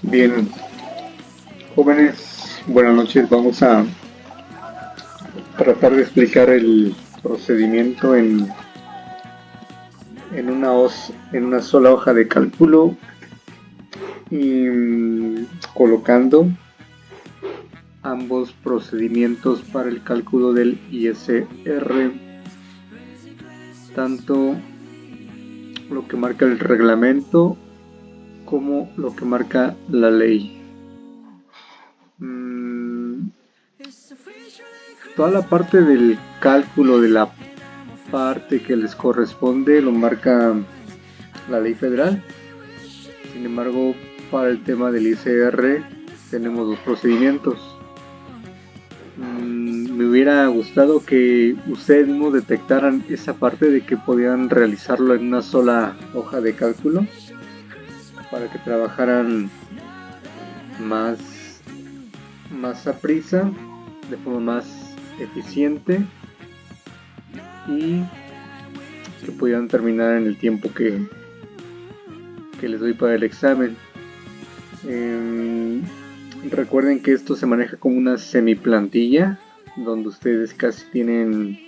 Bien, jóvenes, buenas noches. Vamos a tratar de explicar el procedimiento en una sola hoja de cálculo y colocando ambos procedimientos para el cálculo del ISR, tanto lo que marca el reglamento como lo que marca la ley. Toda la parte del cálculo de la parte que les corresponde lo marca la ley federal. Sin embargo, para el tema del ISR tenemos dos procedimientos. Me hubiera gustado que ustedes mismos detectaran esa parte de que podían realizarlo en una sola hoja de cálculo para que trabajaran más a prisa, de forma más eficiente y que pudieran terminar en el tiempo que les doy para el examen. Recuerden que esto se maneja como una semiplantilla, donde ustedes casi tienen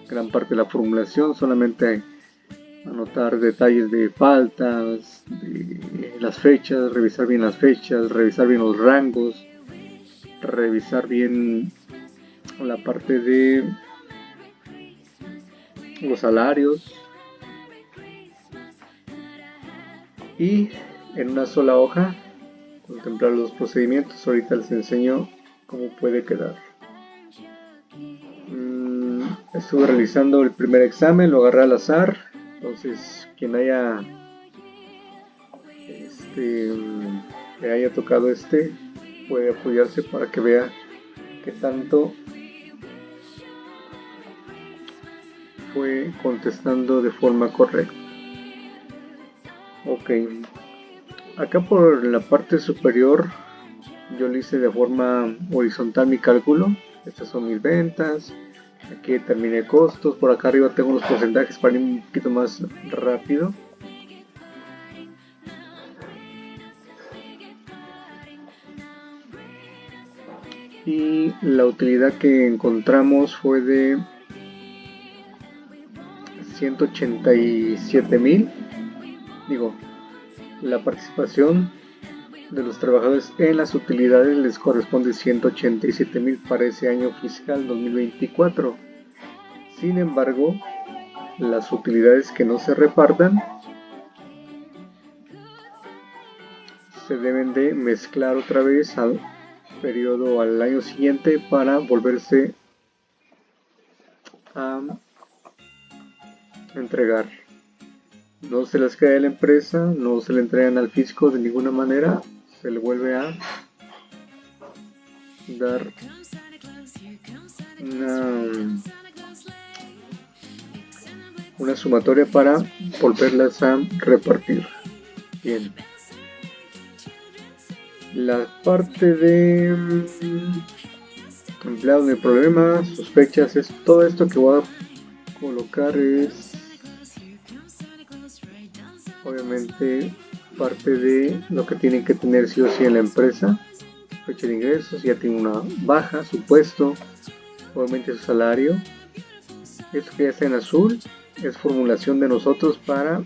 gran parte de la formulación, solamente anotar detalles de faltas, de las fechas, revisar bien las fechas, revisar bien los rangos, revisar bien la parte de los salarios y en una sola hoja contemplar los procedimientos. Ahorita les enseño cómo puede quedar. Estuve realizando el primer examen, lo agarré al azar, entonces quien haya le haya tocado puede apoyarse para que vea qué tanto fue contestando de forma correcta. Ok, acá por la parte superior yo lo hice de forma horizontal mi cálculo. Estas son mis ventas, aquí determiné costos, por acá arriba tengo los porcentajes para ir un poquito más rápido. Y la utilidad que encontramos fue de 187,000. La participación de los trabajadores en las utilidades les corresponde 187,000 para ese año fiscal 2024. Sin embargo, las utilidades que no se repartan se deben de mezclar otra vez al periodo, al año siguiente, para volverse a entregar. No se las queda a la empresa, no se le entregan al fisco de ninguna manera, se le vuelve a dar una sumatoria para volverlas a repartir. Bien. La parte de empleados de problemas, sospechas, es todo esto que voy a colocar es obviamente parte de lo que tienen que tener sí o sí en la empresa. Fecha de ingresos, ya tiene una baja, su puesto, obviamente su salario. Esto que ya está en azul es formulación de nosotros para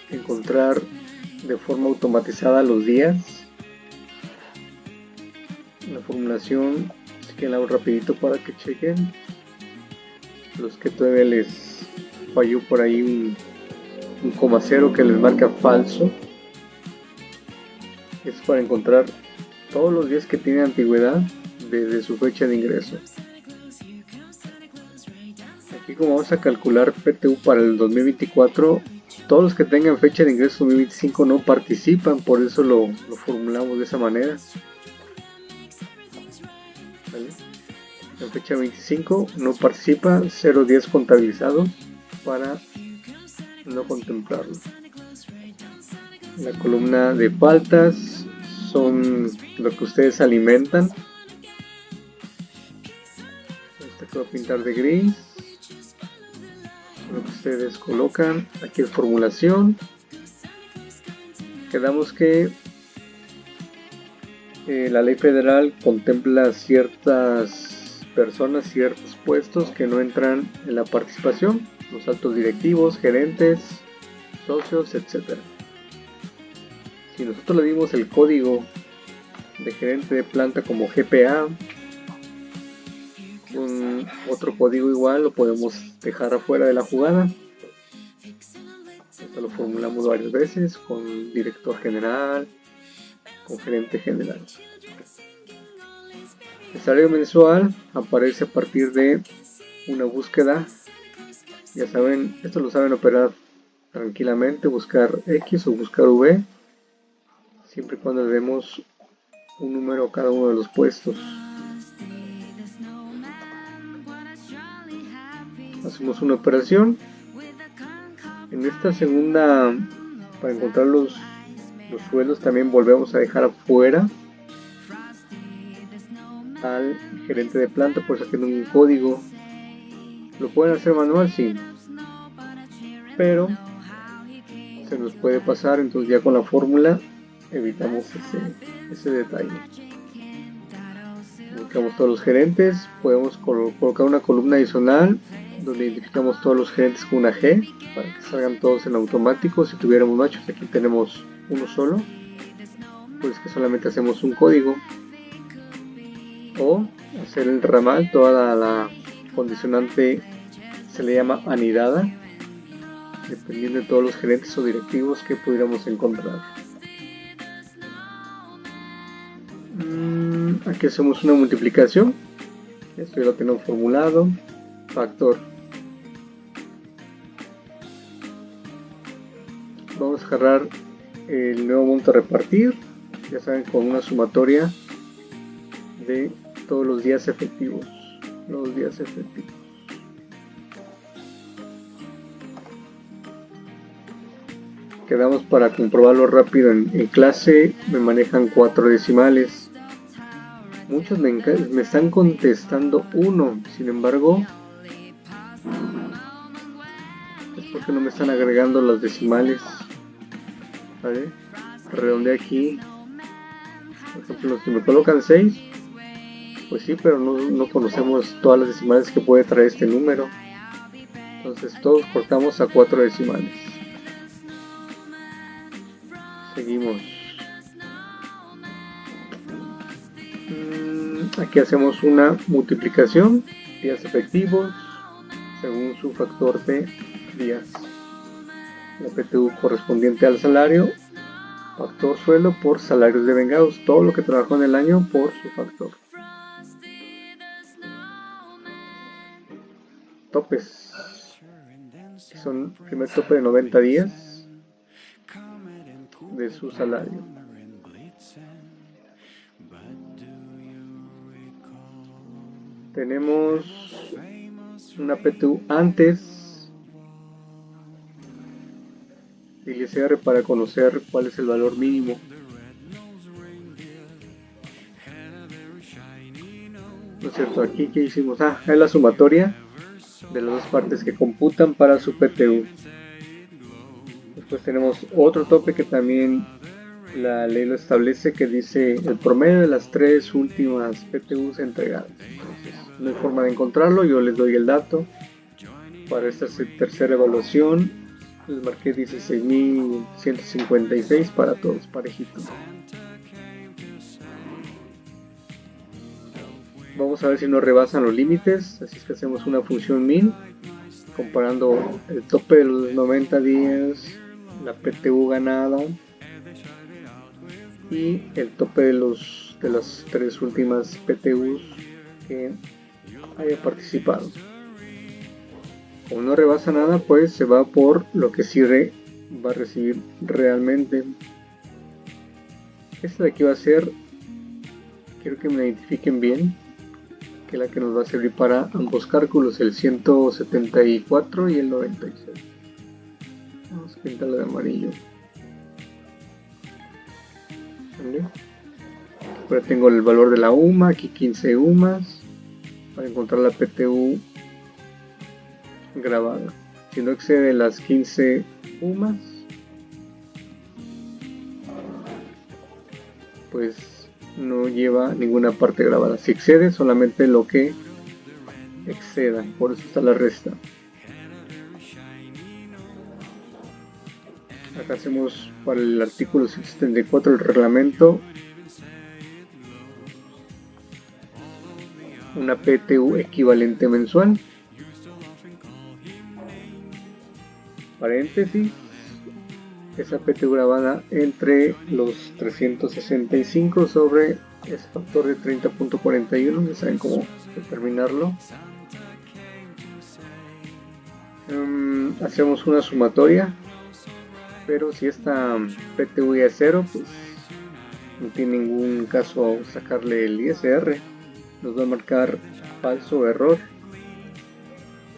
encontrar de forma automatizada los días. La formulación, así que la hago rapidito para que chequen. Los que todavía les falló por ahí un coma cero que les marca falso, es para encontrar todos los días que tienen antigüedad desde su fecha de ingreso. Aquí, como vamos a calcular PTU para el 2024, todos los que tengan fecha de ingreso 2025 no participan, por eso lo formulamos de esa manera. ¿Vale? En fecha 25 no participa, 0 días contabilizados para no contemplarlo. La columna de faltas son lo que ustedes alimentan. Este que voy a pintar de gris, lo que ustedes colocan. Aquí es formulación, Quedamos que la ley federal contempla ciertas personas, ciertos puestos que no entran en la participación, los altos directivos, gerentes, socios, etc. Si nosotros le dimos el código de gerente de planta como GPA, con otro código igual lo podemos dejar afuera de la jugada. Esto lo formulamos varias veces con director general, con gerente general. El salario mensual aparece a partir de una búsqueda. Ya saben, esto lo saben operar tranquilamente, buscar X o buscar V, siempre y cuando le demos un número a cada uno de los puestos. Hacemos una operación. En esta segunda, para encontrar los sueldos, también volvemos a dejar afuera al gerente de planta, por eso tiene un código. Lo pueden hacer manual, sí, pero se nos puede pasar, entonces ya con la fórmula evitamos ese detalle. Buscamos todos los gerentes, podemos colocar una columna adicional donde identificamos todos los gerentes con una G para que salgan todos en automático. Si tuviéramos machos, aquí tenemos uno solo, pues que solamente hacemos un código, o hacer el ramal. Toda la condicionante se le llama anidada, dependiendo de todos los gerentes o directivos que pudiéramos encontrar. Aquí hacemos una multiplicación. Esto ya lo tenemos formulado. Factor. Vamos a agarrar el nuevo monto a repartir, ya saben, con una sumatoria de todos los días efectivos. Quedamos para comprobarlo rápido. En clase me manejan 4 decimales. Muchos me están contestando 1, sin embargo es porque no me están agregando las decimales. ¿Vale? Redondeé aquí, por ejemplo, los que me colocan 6, pues sí, pero no conocemos todas las decimales que puede traer este número, entonces todos cortamos a 4 decimales. Seguimos. Aquí hacemos una multiplicación, días efectivos según su factor de días. La PTU correspondiente al salario, factor sueldo por salarios devengados, todo lo que trabajó en el año por su factor. Topes, son el primer tope de 90 días de su salario. Tenemos una PTU antes del ISR para conocer cuál es el valor mínimo. ¿No es cierto? Aquí que hicimos, es la sumatoria de las dos partes que computan para su PTU. Después tenemos otro tope que también la ley lo establece, que dice el promedio de las 3 últimas PTUs entregadas. Entonces, no hay forma de encontrarlo, yo les doy el dato. Para esta tercera evaluación les marqué 16.156 para todos, parejito. Vamos a ver si no rebasan los límites, así es que hacemos una función min comparando el tope de los 90 días, la PTU ganada y el tope de las 3 últimas PTUs que haya participado. Como no rebasa nada, pues se va por lo que sí va a recibir realmente. Esta de aquí va a ser, quiero que me identifiquen bien, que es la que nos va a servir para ambos cálculos, el 174 y el 96. Vamos a pintarla de amarillo. ¿Vale? Ahora tengo el valor de la UMA, aquí 15 UMAs, para encontrar la PTU grabada. Si no excede las 15 UMAs, pues no lleva ninguna parte grabada. Si excede, solamente lo que exceda, por eso está la resta. Acá hacemos para el artículo 174 del reglamento una PTU equivalente mensual. Paréntesis, esa PTU grabada entre los 365 sobre ese factor de 30.41, ya saben cómo determinarlo. Hacemos una sumatoria, pero si esta PTU es 0, pues no tiene ningún caso sacarle el ISR, nos va a marcar falso o error.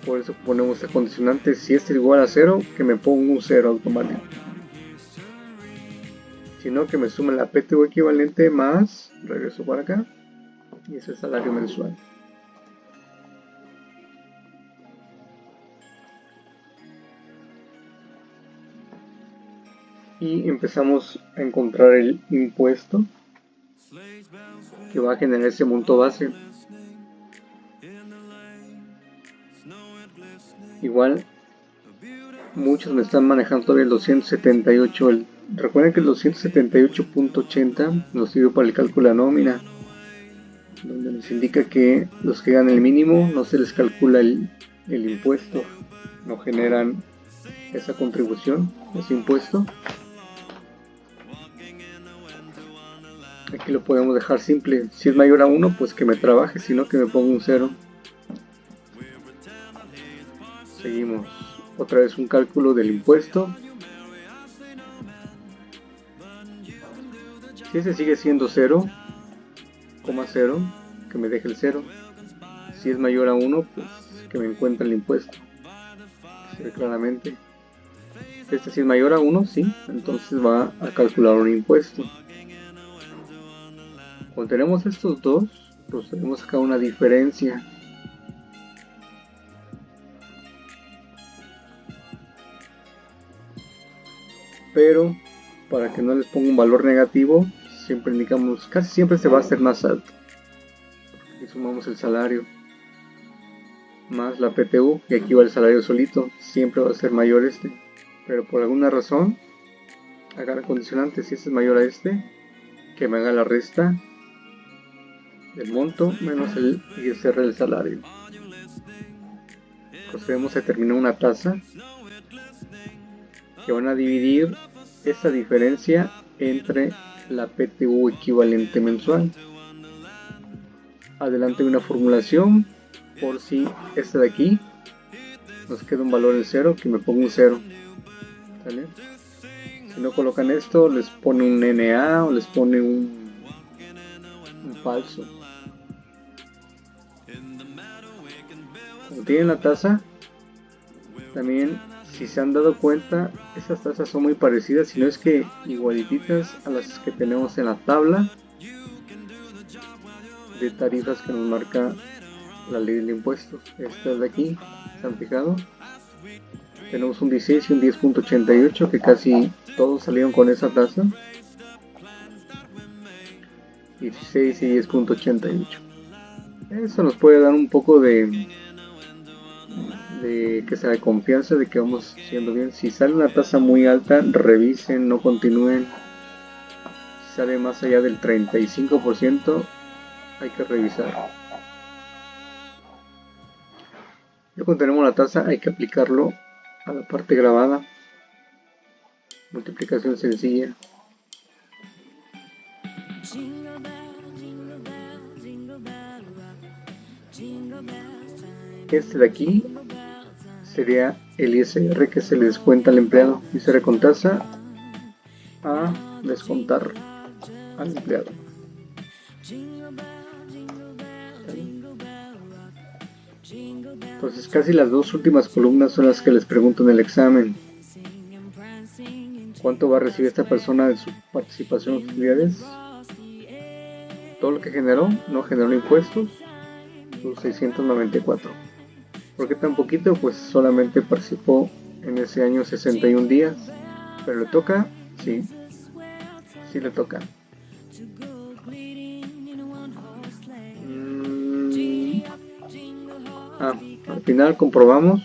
Por eso ponemos el condicionante: si es igual a 0, que me ponga un 0 automático, sino que me sume la PTU equivalente más, regreso para acá, y ese es el salario mensual. Y empezamos a encontrar el impuesto que va a generar ese monto base. Igual muchos me están manejando todavía el 278. Recuerden que el 278.80 nos sirve para el cálculo de la nómina, donde nos indica que los que ganan el mínimo no se les calcula el impuesto, no generan esa contribución, ese impuesto. Aquí lo podemos dejar simple: si es mayor a 1, pues que me trabaje, sino que me ponga un 0. Seguimos, otra vez un cálculo del impuesto. Si ese sigue siendo 0,0, que me deje el 0. Si es mayor a 1, pues que me encuentre el impuesto. Se ve claramente. Este si es mayor a 1, sí, entonces va a calcular un impuesto. Cuando tenemos estos dos, pues tenemos acá una diferencia. Pero para que no les ponga un valor negativo, siempre indicamos, casi siempre se va a hacer más alto. Y sumamos el salario más la PTU, y aquí va el salario solito, siempre va a ser mayor este. Pero por alguna razón, haga el condicionante: si este es mayor a este, que me haga la resta del monto menos el ISR del salario. Procedemos a determinar una tasa que van a dividir esa diferencia entre la PTU equivalente mensual. Adelante una formulación por si esta de aquí nos queda un valor en 0, que me ponga un 0. ¿Vale? Si no colocan esto, les pone un NA o les pone un falso. Como tienen la tasa, también, si se han dado cuenta, esas tasas son muy parecidas, si no es que igualititas a las que tenemos en la tabla de tarifas que nos marca la ley del impuesto. Esta de aquí, ¿se han fijado? Tenemos un 16 y un 10.88, que casi todos salieron con esa tasa. 16 y 10.88. Eso nos puede dar un poco de que sea de confianza de que vamos haciendo bien. Si sale una tasa muy alta, revisen, no continúen. Si sale más allá del 35%, hay que revisar. Ya cuando tenemos la tasa, hay que aplicarlo a la parte grabada. Multiplicación sencilla. Este de aquí sería el ISR que se le descuenta al empleado. ISR con tasa a descontar al empleado. Entonces casi las dos últimas columnas son las que les pregunto en el examen. ¿Cuánto va a recibir esta persona de su participación en utilidades? Todo lo que generó, no generó impuestos, sus 694. ¿Por qué tan poquito? Pues solamente participó en ese año 61 días. ¿Pero le toca? Sí, sí le toca. Al final comprobamos.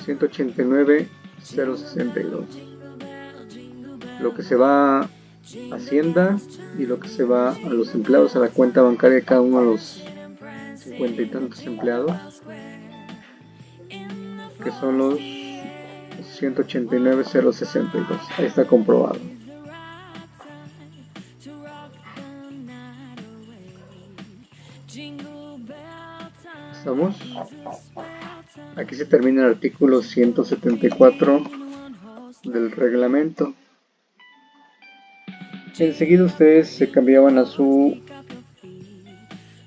$189,062. Lo que se va a Hacienda y lo que se va a los empleados, a la cuenta bancaria de cada uno de los 50 y tantos empleados, que son los 189,062. Ahí está comprobado. ¿Estamos? Aquí se termina el artículo 174 del reglamento. Enseguida ustedes se cambiaban a su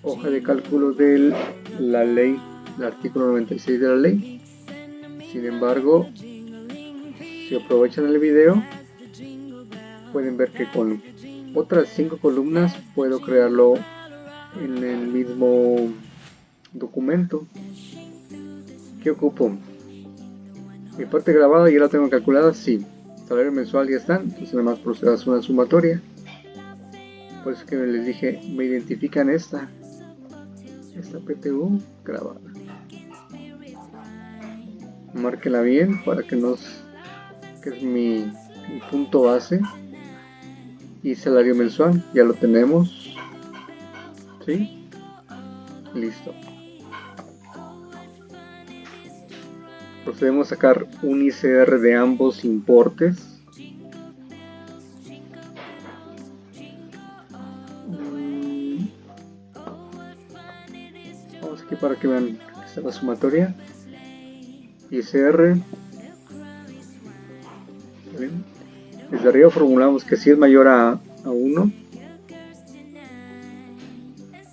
hoja de cálculo de la ley, el artículo 96 de la ley. Sin embargo, si aprovechan el video, pueden ver que con otras 5 columnas puedo crearlo en el mismo documento. ¿Qué ocupo? Mi parte grabada ya la tengo calculada, sí. Salario mensual ya están, entonces nada más procedo a hacer una sumatoria. Por eso que les dije, me identifican esta PTU grabada. Márquela bien para que que es mi punto base. Y salario mensual, ya lo tenemos. ¿Sí? Listo. Procedemos a sacar un ICR de ambos importes. Vamos aquí para que vean que está la sumatoria. ICR. ¿Bien? Desde arriba formulamos que si es mayor a 1,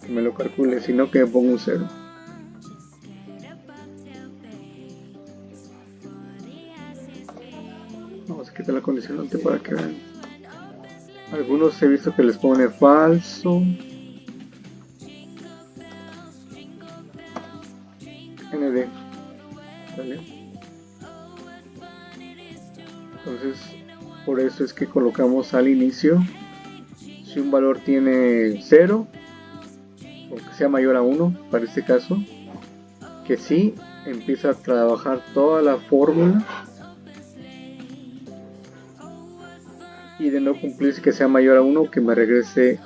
que me lo calcule, si no que me ponga un 0. Vamos a quitar la condicionante para que vean. Algunos he visto que les pone falso. ND. ¿Vale? Entonces, por eso es que colocamos al inicio, si un valor tiene 0, o que sea mayor a 1, para este caso, que sí empieza a trabajar toda la fórmula, y de no cumplirse que sea mayor a 1, que me regrese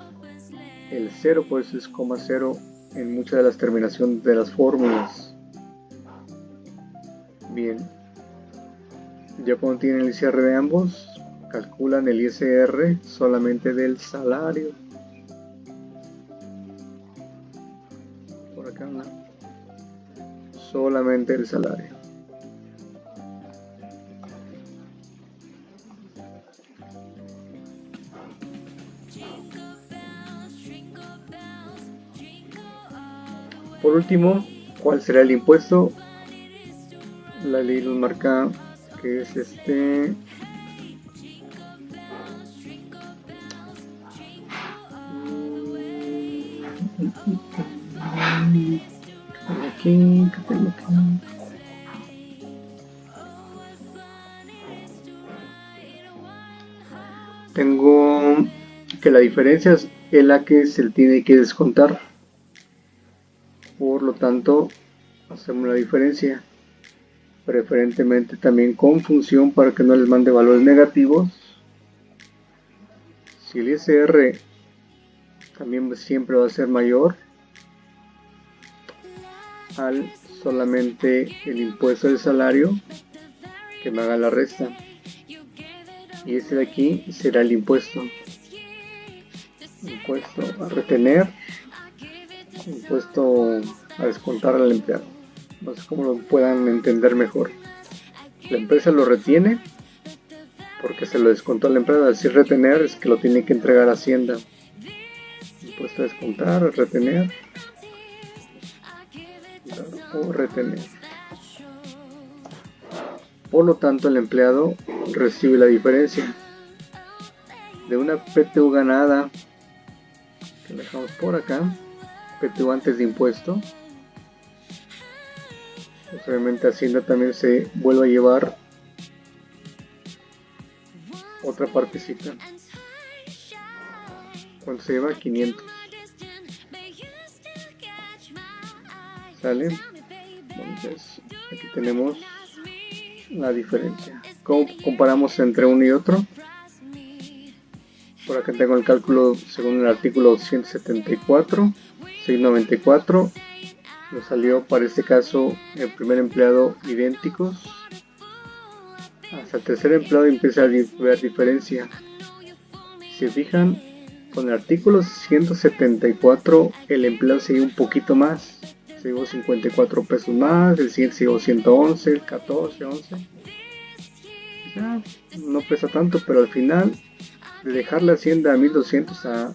el 0, por eso es coma 0 en muchas de las terminaciones de las fórmulas. Bien, ya cuando tienen el ICR de ambos, calculan el ISR solamente del salario. Por acá no. Solamente el salario. Por último, ¿cuál será el impuesto? La ley nos marca que es ¿qué tengo aquí? Tengo que la diferencia es la que se le tiene que descontar. Por lo tanto, hacemos la diferencia. Preferentemente también con función para que no les mande valores negativos. Si el ISR también siempre va a ser mayor al solamente el impuesto del salario, que me haga la resta, y este de aquí será el impuesto a retener, impuesto a descontar al empleado. No sé cómo lo puedan entender mejor. La empresa lo retiene porque se lo descontó al empleado. Al decir retener es que lo tiene que entregar a Hacienda. Impuesto a descontar, retener o retener. Por lo tanto, el empleado recibe la diferencia de una PTU ganada, que la dejamos por acá, PTU antes de impuesto. Pues obviamente Hacienda también se vuelve a llevar otra partecita. ¿Cuánto se lleva? 500. ¿Sale? Entonces aquí tenemos la diferencia. ¿Cómo comparamos entre uno y otro? Por acá tengo el cálculo según el artículo 174, 694. Nos salió para este caso el primer empleado idénticos. Hasta el tercer empleado empieza a ver diferencia. Si se fijan, con el artículo 174 el empleado se dio un poquito más. Se llevó 54 pesos más, el siguiente se llevó 111, el 14, 11. Ya, no pesa tanto, pero al final de dejar la hacienda a 1200 a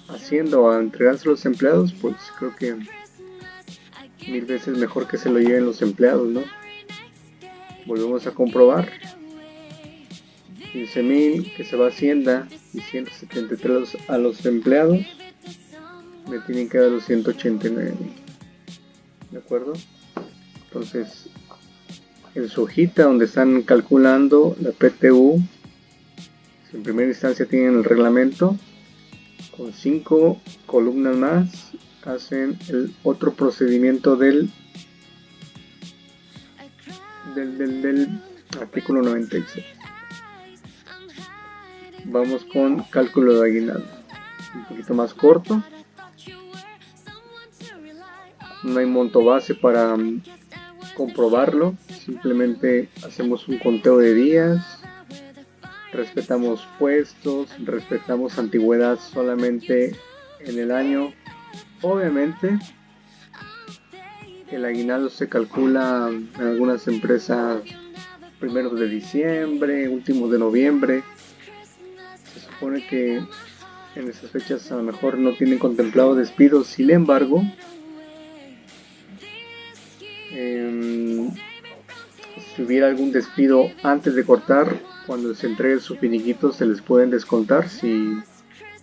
hacienda o a entregarse a los empleados, pues creo que 1000 veces mejor que se lo lleven los empleados, ¿no? Volvemos a comprobar. 15,000 que se va a hacienda y 173 a los empleados. Me tienen que dar los 189,000. ¿De acuerdo? Entonces, en su hojita donde están calculando la PTU, en primera instancia tienen el reglamento, con 5 columnas más hacen el otro procedimiento del artículo 96. Vamos con cálculo de aguinaldo, un poquito más corto. No hay monto base para comprobarlo, simplemente hacemos un conteo de días, respetamos puestos, respetamos antigüedad solamente en el año. Obviamente el aguinaldo se calcula en algunas empresas primeros de diciembre, últimos de noviembre. Se supone que en esas fechas a lo mejor no tienen contemplado despidos, sin embargo, si hubiera algún despido antes de cortar, cuando se entregue su finiquito se les pueden descontar. Si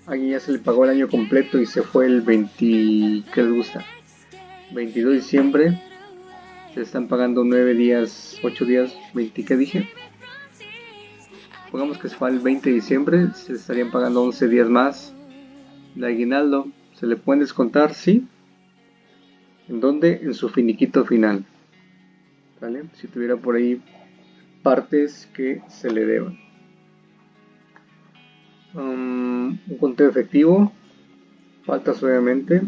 alguien ya se le pagó el año completo y se fue el 20, ¿qué les gusta? 22 de diciembre, se están pagando 9 días, 8 días, 20, ¿qué dije? Pongamos que se fue el 20 de diciembre, se estarían pagando 11 días más de aguinaldo. ¿Se le pueden descontar? Sí. ¿En dónde? En su finiquito final. ¿Vale? Si tuviera por ahí partes que se le deban. Un conteo efectivo. Faltas obviamente.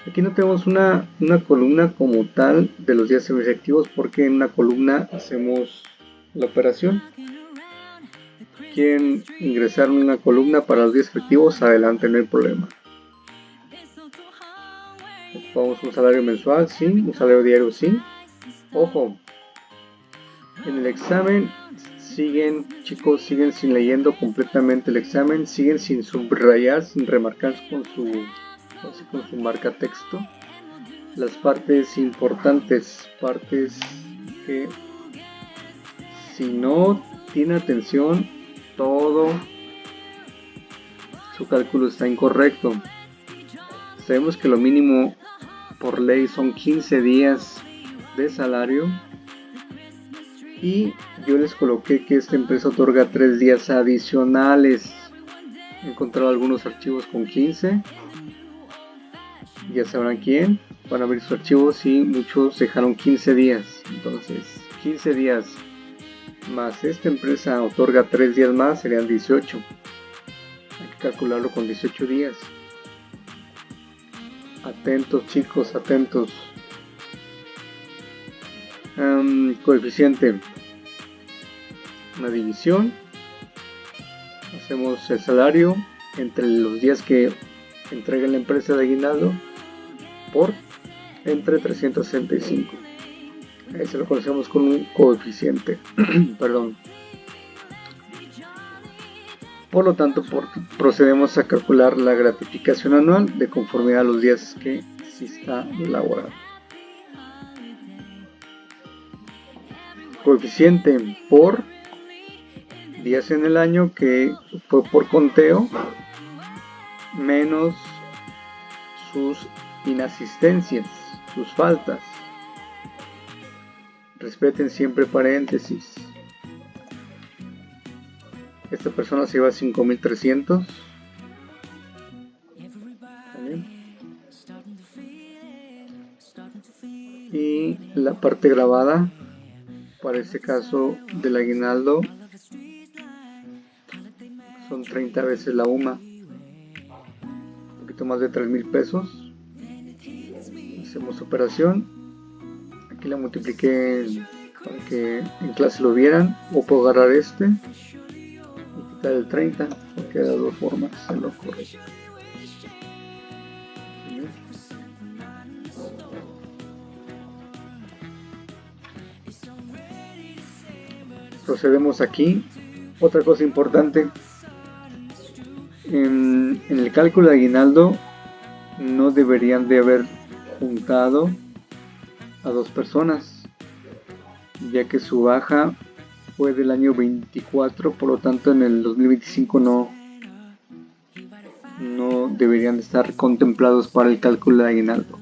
Aquí no tenemos una columna como tal de los días efectivos, porque en una columna hacemos la operación. Quieren ingresar una columna para los días efectivos, adelante, no hay problema. Ocupamos un salario mensual, sí, un salario diario, sí. Ojo, en el examen siguen, chicos, siguen sin leyendo completamente el examen, siguen sin subrayar, sin remarcar con su marca texto las partes importantes, partes que si no tiene atención, todo su cálculo está incorrecto. Sabemos que lo mínimo por ley son 15 días de salario, y yo les coloqué que esta empresa otorga 3 días adicionales. He encontrado algunos archivos con 15, ya sabrán quién, van a abrir sus archivos y muchos dejaron 15 días. Entonces 15 días más esta empresa otorga 3 días más, serían 18. Hay que calcularlo con 18 días. Atentos, chicos, atentos. Coeficiente, una división, hacemos el salario entre los días que entrega la empresa de aguinaldo por entre 365. Ahí se lo conocemos con un coeficiente. Perdón. Por lo tanto, procedemos a calcular la gratificación anual de conformidad a los días que sí está laborado. Coeficiente por días en el año que fue por conteo menos sus inasistencias, sus faltas. Respeten siempre paréntesis. Esta persona se lleva 5300. ¿Vale? Y la parte grabada, para este caso del aguinaldo, son 30 veces la UMA, un poquito más de 3000 pesos. Hacemos operación. Aquí la multipliqué para que en clase lo vieran, o puedo agarrar este y quitar el 30, porque de las dos formas es lo correcto. Procedemos aquí. Otra cosa importante, en el cálculo de aguinaldo no deberían de haber juntado a dos personas, ya que su baja fue del año 24, por lo tanto en el 2025 no deberían de estar contemplados para el cálculo de aguinaldo.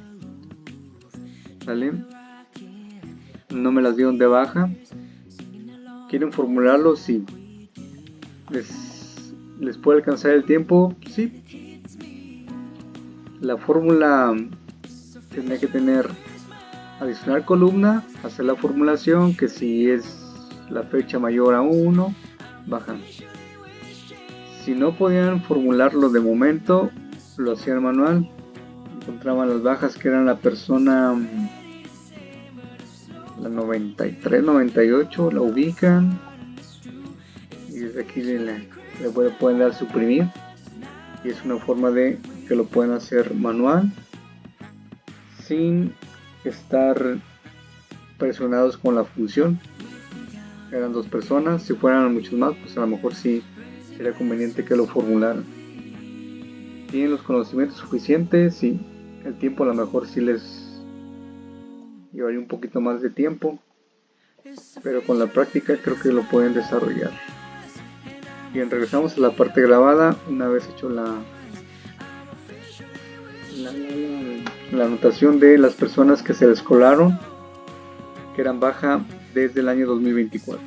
¿Vale? No me las dieron de baja. ¿Quieren formularlo? Sí. ¿Les puede alcanzar el tiempo? Sí. La fórmula tendría que tener adicionar columna, hacer la formulación, que si es la fecha mayor a 1, bajan. Si no podían formularlo de momento, lo hacían manual. Encontraban las bajas, que eran la persona, la 93, 98, la ubican y desde aquí le pueden dar suprimir, y es una forma de que lo pueden hacer manual sin estar presionados con la función. Eran dos personas, si fueran muchos más, pues a lo mejor sí sería conveniente que lo formularan. ¿Tienen los conocimientos suficientes? Sí. El tiempo a lo mejor sí les llevaría un poquito más de tiempo, pero con la práctica creo que lo pueden desarrollar. Bien, regresamos a la parte grabada. Una vez hecho la anotación de las personas que se descolaron, que eran baja desde el año 2024.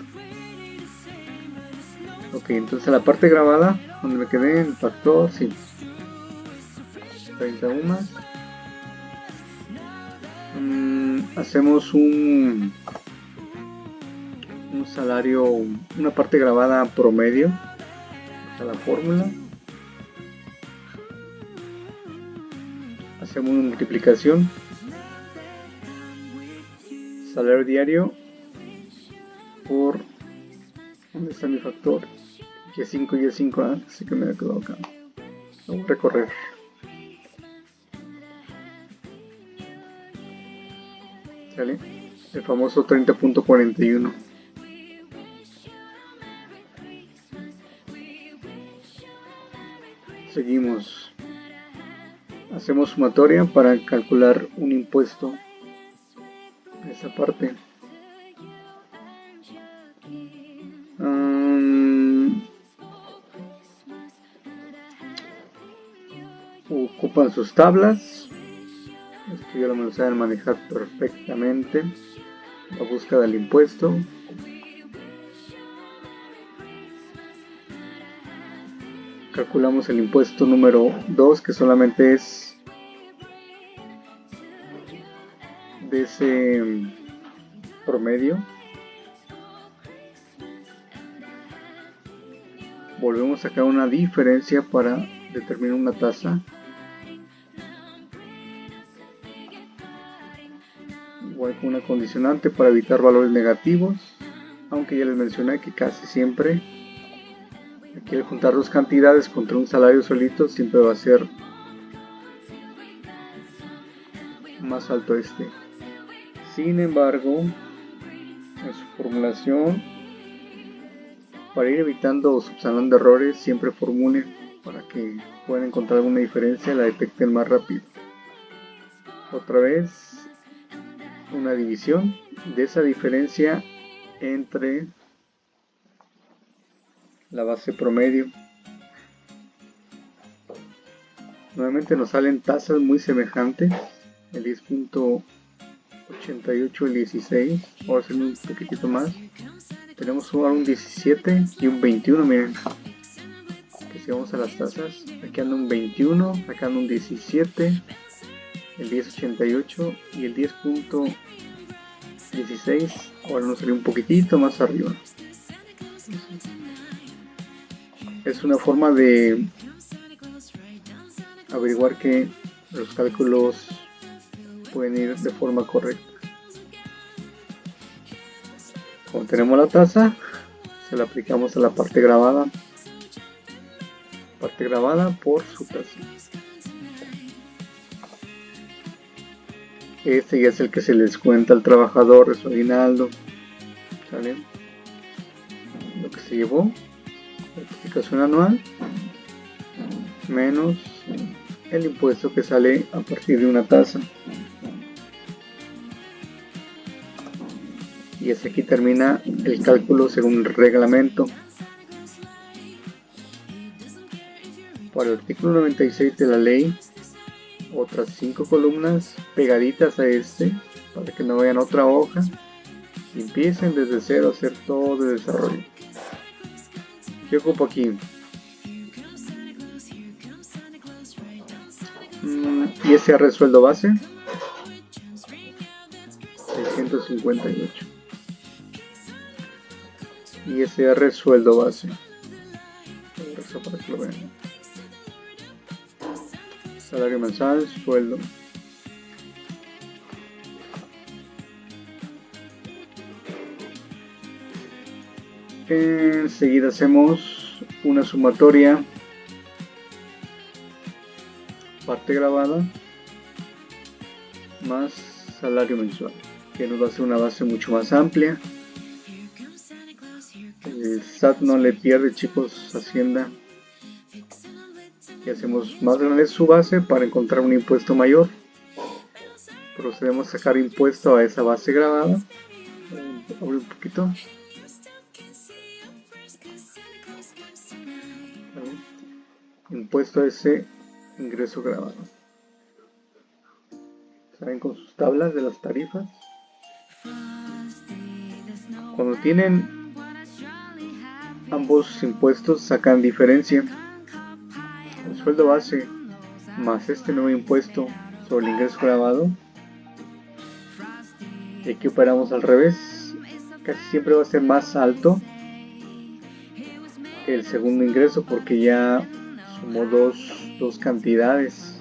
Ok, entonces la parte grabada, donde me quedé, el factor, sí, 30 UMAS. Hacemos un salario, una parte grabada promedio, a la fórmula. Hacemos una multiplicación. Salario diario por, ¿dónde está mi factor? Y5 y Y5, así que me he quedado acá. Vamos a recorrer. ¿Sale? El famoso 30.41. Seguimos. Hacemos sumatoria para calcular un impuesto. Esa parte. Ocupan sus tablas. Esto ya lo saben manejar perfectamente. La búsqueda del impuesto. Calculamos el impuesto número 2, que solamente es de ese promedio. Volvemos a sacar una diferencia para determinar una tasa. Igual con una condicionante para evitar valores negativos, aunque ya les mencioné que casi siempre aquí al juntar dos cantidades contra un salario solito siempre va a ser más alto este. Sin embargo, en su formulación, para ir evitando o subsanando errores, siempre formulen para que puedan encontrar alguna diferencia y la detecten más rápido. Otra vez, una división de esa diferencia entre la base promedio. Nuevamente nos salen tasas muy semejantes, el 10.1 88, el 16. Vamos a hacer un poquitito más. Tenemos ahora un 17 y un 21, miren. Que si vamos a las tazas, aquí anda un 21, acá anda un 17, el 10.88 y el 10.16. Ahora nos salió un poquitito más arriba. Es una forma de averiguar que los cálculos pueden ir de forma correcta. Como tenemos la tasa, se la aplicamos a la parte grabada por su tasa. Este ya es el que se les cuenta al trabajador de su aguinaldo, ¿sale? Lo que se llevó, certificación anual, menos el impuesto que sale a partir de una tasa. Y hasta aquí termina el cálculo según el reglamento. Para el artículo 96 de la ley, otras 5 columnas pegaditas a este, para que no vayan a otra hoja y empiecen desde cero a hacer todo el desarrollo. ¿Qué ocupo aquí? ISR sueldo base 658. ISR sueldo base. Eso para que lo vean. Salario mensual, sueldo. Enseguida hacemos una sumatoria, parte grabada, más salario mensual, que nos va a hacer una base mucho más amplia. El SAT no le pierde, chicos, Hacienda. Y hacemos más grande su base para encontrar un impuesto mayor. Procedemos a sacar impuesto a esa base grabada. Abrir un poquito. Impuesto a ese ingreso grabado. Salen con sus tablas de las tarifas. Cuando tienen ambos impuestos, sacan diferencia. El sueldo base más este nuevo impuesto sobre el ingreso grabado. Y aquí operamos al revés. Casi siempre va a ser más alto el segundo ingreso porque ya sumó dos cantidades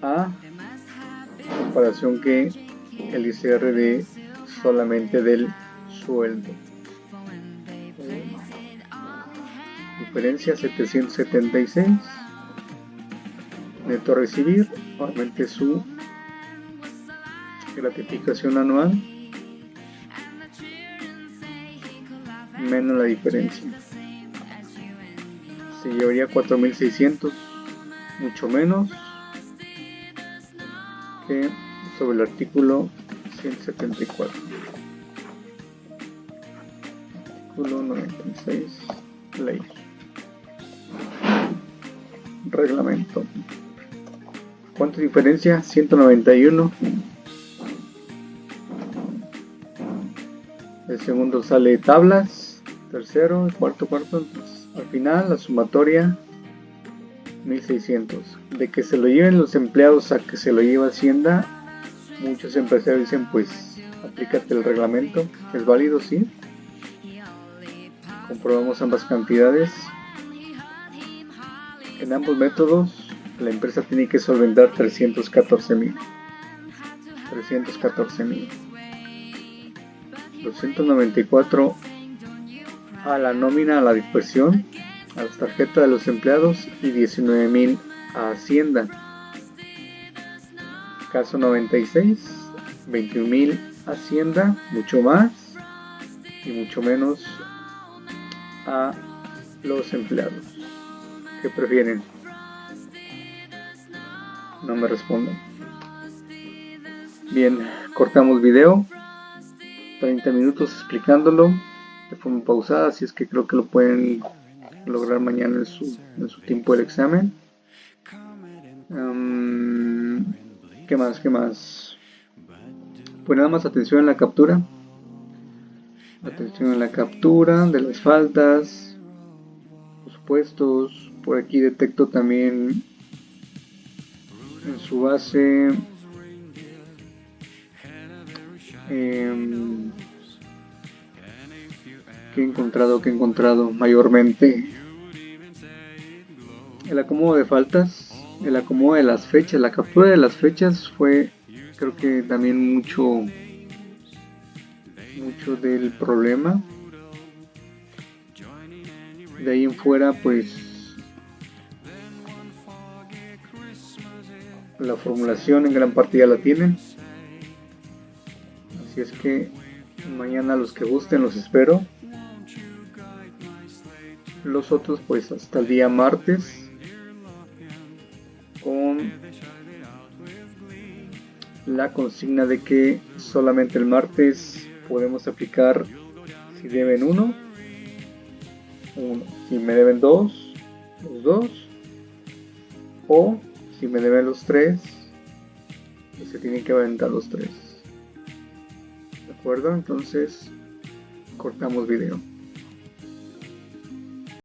a comparación que el ICR de solamente del sueldo. Diferencia 776. Neto a recibir, obviamente su gratificación anual menos la diferencia. Se llevaría 4.600, mucho menos que sobre el artículo 174. Artículo 96, ley. Reglamento. ¿Cuánta diferencia? 191. El segundo sale tablas. Tercero, cuarto. Entonces, al final la sumatoria 1.600. De que se lo lleven los empleados a que se lo lleve Hacienda, muchos empresarios dicen pues aplícate el reglamento. ¿Es válido? Sí. Comprobamos ambas cantidades. En ambos métodos la empresa tiene que solventar 314,000. 294 a la nómina, a la dispersión, a las tarjetas de los empleados y 19,000 a Hacienda. Caso 96, 21,000 Hacienda, mucho más y mucho menos a los empleados. ¿Qué prefieren? No me responden. Bien, cortamos video. 30 minutos explicándolo de forma pausada, así es que creo que lo pueden lograr mañana en su tiempo del examen. ¿Qué más? Pues nada más atención en la captura. Atención en la captura de las faltas, los puestos. Por aquí detecto también en su base que he encontrado mayormente el acomodo de faltas, el acomodo de las fechas, la captura de las fechas fue, creo que también mucho del problema. De ahí en fuera, pues la formulación en gran parte ya la tienen. Así es que mañana los que gusten los espero. Los otros pues hasta el día martes con la consigna de que solamente el martes podemos aplicar si deben uno, si me deben dos, los dos, o si me deben los tres, pues se tienen que aventar los tres. ¿De acuerdo? Entonces cortamos video.